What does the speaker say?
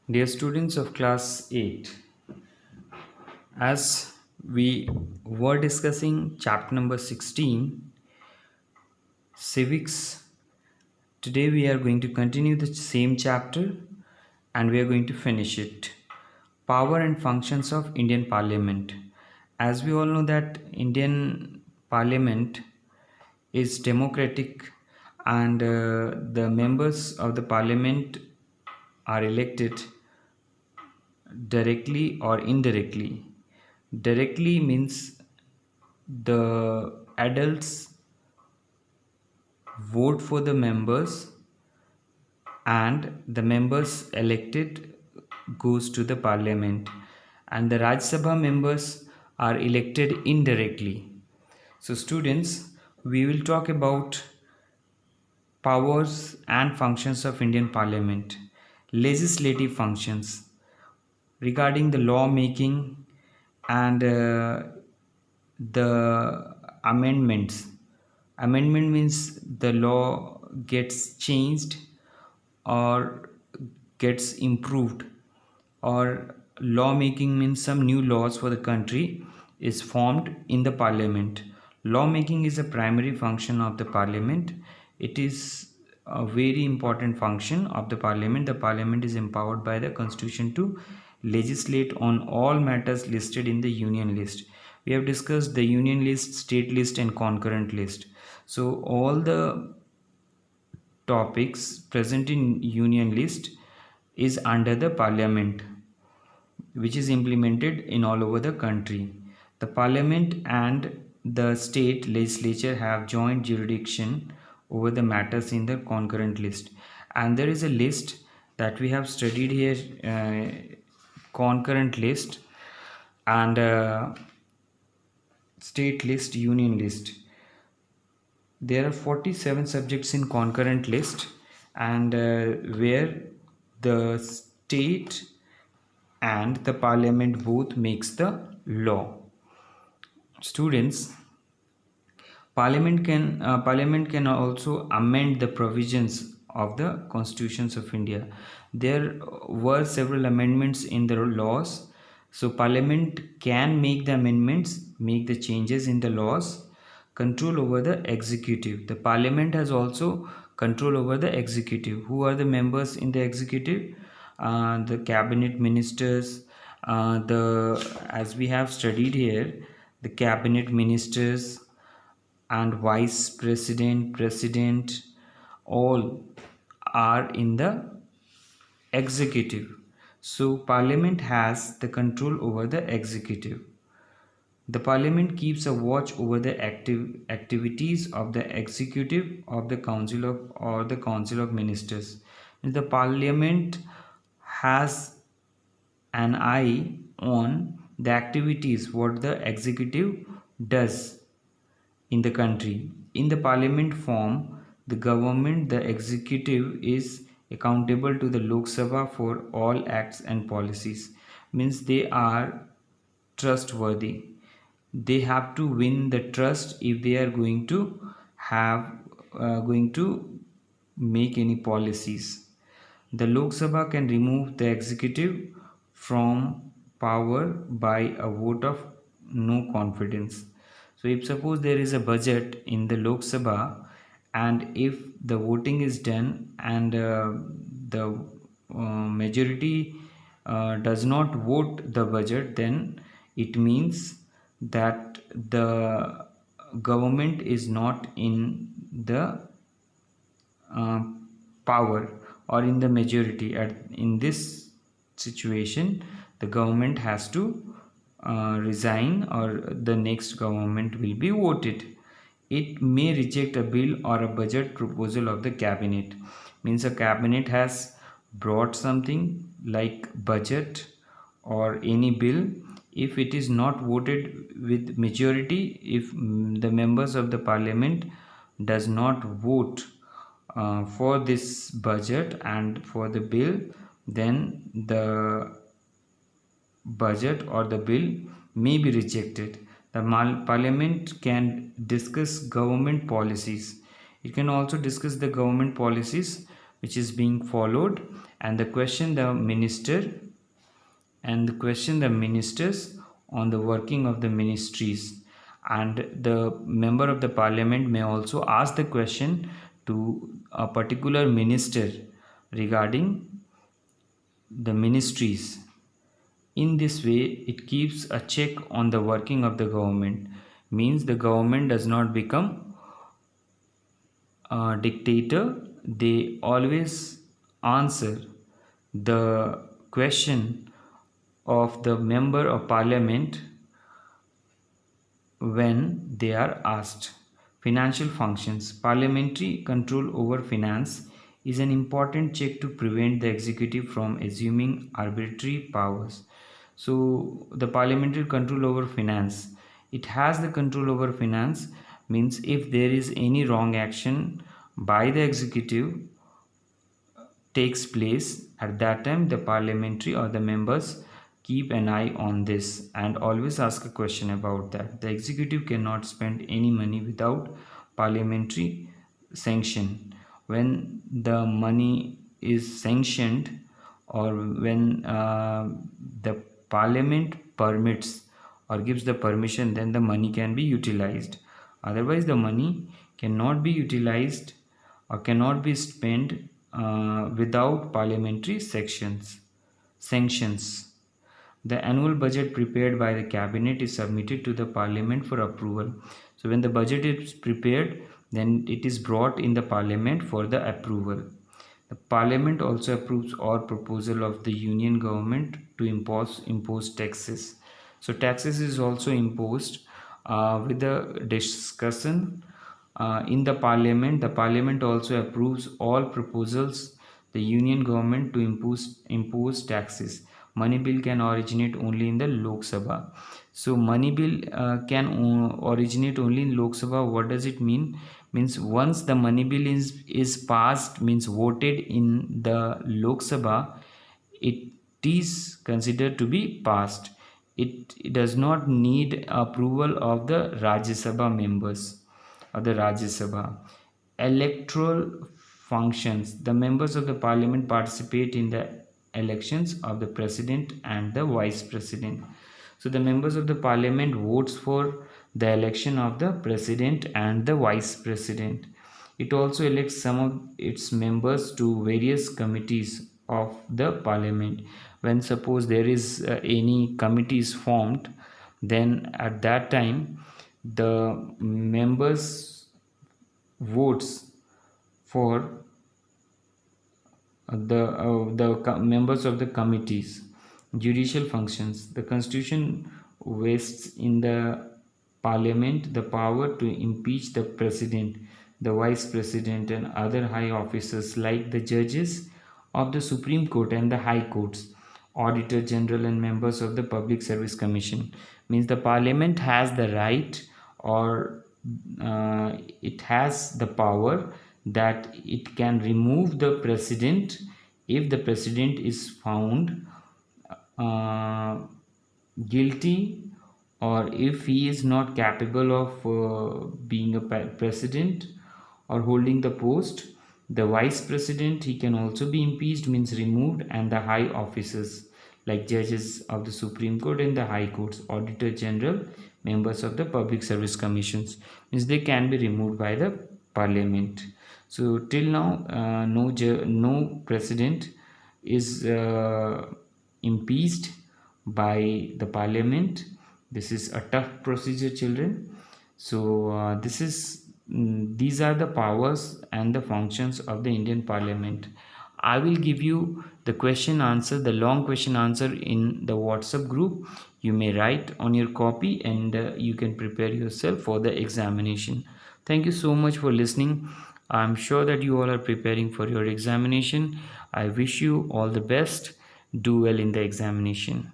Dear students of class 8, as we were discussing chapter number 16, civics, today we are going to continue the same chapter and we are going to finish it. Power and functions of Indian Parliament. As we all know that Indian Parliament is democratic and the members of the Parliament are elected directly or indirectly. Directly means the adults vote for the members and the members elected goes to the parliament, and the Rajya Sabha members are elected indirectly. So students, we will talk about powers and functions of Indian Parliament. Legislative functions regarding the law making and the amendments. Amendment means the law gets changed or gets improved, or lawmaking means some new laws for the country is formed in the parliament. Lawmaking is a primary function of the parliament. It is a very important function of the parliament. The parliament is empowered by the constitution to legislate on all matters listed in the union list. We have discussed the union list, state list and concurrent list. So all the topics present in union list is under the parliament, which is implemented in all over the country. The parliament and the state legislature have joint jurisdiction over the matters in the concurrent list, and there is a list that we have studied here, concurrent list and state list, union list. There are 47 subjects in concurrent list, and where the state and the parliament both makes the law. Students, parliament can also amend the provisions of the constitutions of India. There were several amendments in the laws, so parliament can make the amendments, make the changes in the laws. Control over the executive. The parliament has also control over the executive. Who are the members in the executive? The cabinet ministers. As we have studied here, the cabinet ministers and vice president, president, all are in the executive. So parliament has the control over the executive. The parliament keeps a watch over the activities of the executive of the council of or the council of ministers. The parliament has an eye on the activities what the executive does in the country. In the parliament form, the government, the executive is accountable to the Lok Sabha for all acts and policies. Means they are trustworthy. They have to win the trust if they are going to make any policies. The Lok Sabha can remove the executive from power by a vote of no confidence. So if suppose there is a budget in the Lok Sabha, and if the voting is done and the majority does not vote the budget, then it means that the government is not in the uh, power or in the majority. In this situation, the government has to resign, or the next government will be voted. It may reject a bill or a budget proposal of the cabinet. Means a cabinet has brought something like budget or any bill. If it is not voted with majority, if the members of the parliament does not vote for this budget and for the bill, then the budget or the bill may be rejected. The parliament can discuss government policies. It can also discuss the government policies which is being followed, and question the ministers on the working of the ministries, and the member of the parliament may also ask the question to a particular minister regarding the ministries. In this way, it keeps a check on the working of the government, means the government does not become a dictator. They always answer the question of the member of parliament when they are asked. Financial functions. Parliamentary control over finance is an important check to prevent the executive from assuming arbitrary powers. So the parliamentary control over finance, it has the control over finance, means if there is any wrong action by the executive takes place, at that time the parliamentary or the members keep an eye on this and always ask a question about that. The executive cannot spend any money without parliamentary sanction. When the money is sanctioned, or when the parliament permits or gives the permission, then the money can be utilized. Otherwise the money cannot be utilized or cannot be spent without parliamentary sanctions. The annual budget prepared by the cabinet is submitted to the parliament for approval. So when the budget is prepared, then it is brought in the parliament for the approval. The parliament also approves all proposal of the union government to impose taxes. So taxes is also imposed with the discussion in the parliament. The parliament also approves all proposals the union government to impose taxes. Money bill can originate only in the Lok Sabha. So money bill can originate only in Lok Sabha. What does it mean? Means once the money bill is passed, means voted in the Lok Sabha, it is considered to be passed. It does not need approval of the Rajya Sabha members of the Rajya Sabha. Electoral functions. The members of the parliament participate in the elections of the president and the vice president. So the members of the parliament votes for the election of the president and the vice president. It also elects some of its members to various committees of the parliament. When suppose there is any committees formed, then at that time the members votes for the members of the committees. Judicial functions. The constitution vests in the parliament the power to impeach the president, the vice president and other high officers like the judges of the Supreme Court and the high courts, auditor general and members of the public service commission. Means the parliament has the right, or it has the power that it can remove the president if the president is found guilty, or if he is not capable of being a president or holding the post. The vice president, he can also be impeached, means removed, and the high officers like judges of the Supreme Court and the high courts, auditor general, members of the public service commissions, means they can be removed by the parliament. So till now no president is impeached by the parliament. This is a tough procedure, children. So these are the powers and the functions of the Indian Parliament. I will give you the question answer, the long question answer in the WhatsApp group. You may write on your copy and you can prepare yourself for the examination. Thank you so much for listening. I'm sure that you all are preparing for your examination. I wish you all the best. Do well in the examination.